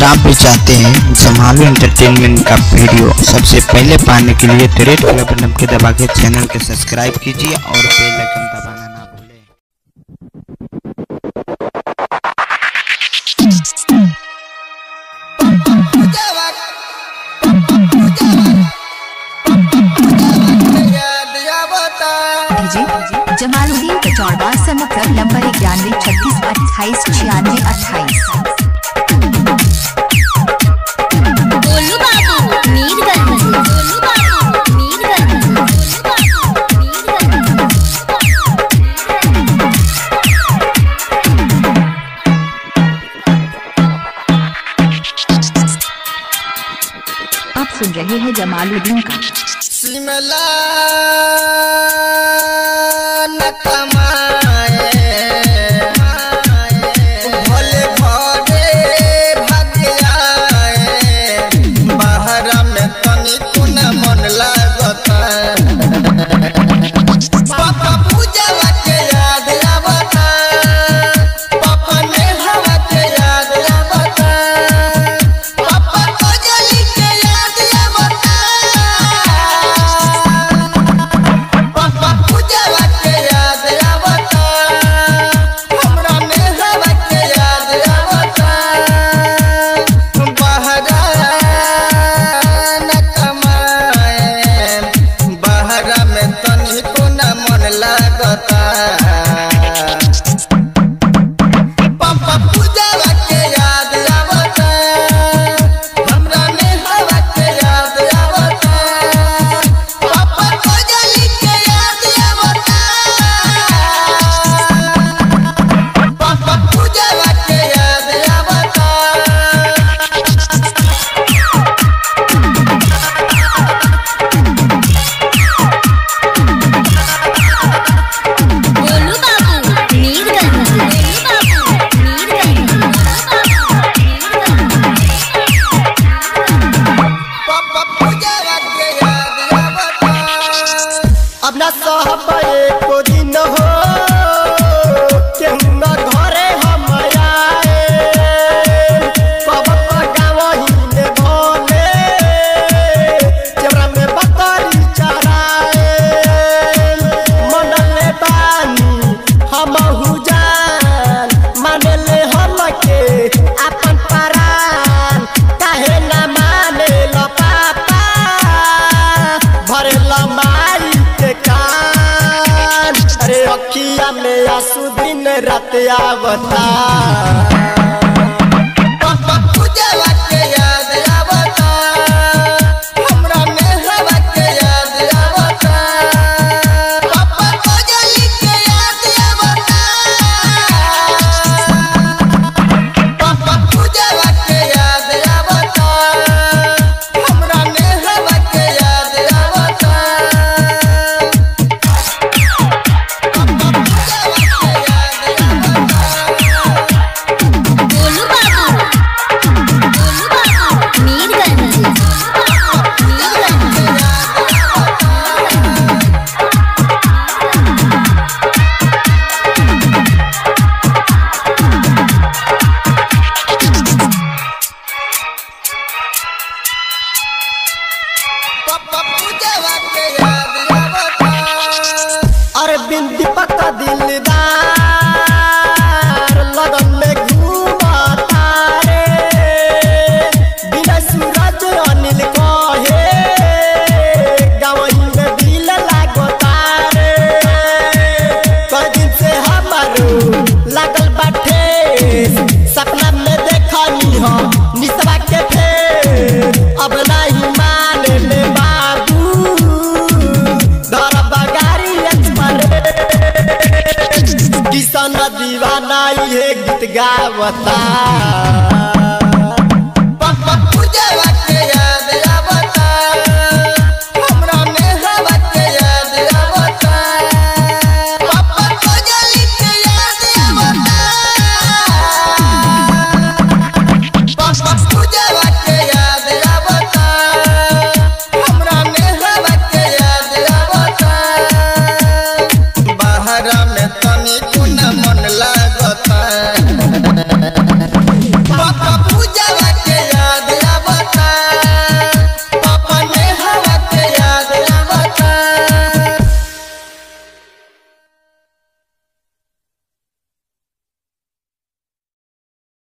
अगर आप भी चाहते हैं जमालू एंटरटेनमेंट का वीडियो सबसे पहले पाने के लिए तो रेड कलर बटन के दबा के चैनल को सब्सक्राइब कीजिए और बेल आइकन दबाना ना भूलें। जमालुद्दीन कचौड़वा समक्र नंबर 91 36 28 96 28। गोलू बाबू मीरगंज, गोलू बाबू मीरगंज, गोलू बाबू मीरगंज। आप सुन रहे हैं जमालुद्दीन का सिमला न कमाए भले भरे भाग आए बाहर में तनी कुन मन लागता पापा पूजा के याद आवता पापा ने हवा के याद आवता पापा को जली के याद आवता अपना साहब एको दिन हो केहू न घरे हम आए बाबा गाँव ही ने भोले चेवरा में बकरी चराए मनले बानी हमहु जान मानले हमके अपन परान काहे न माने लो पापा भरे लमाई अरे अखिया में आंसू दिन रात आवता पापा पूजा के याद आवता हमरा में हवा के याद आवता पापा को जली के याद आवता पापा पूजा के याद आवता हमरा में हवा के याद आवता। अरे बिंदी पक्का दिलदार लगन में घूमता रे बिना सूरज अनिल कहे गाँव में दिल लागता रे कई दिन से हमारो लागल बाटे सपना में देखनी हो निसवा के फेर अब नहीं माने ले बाबू धर बगारी किसान दीवाना ये गीत गावता।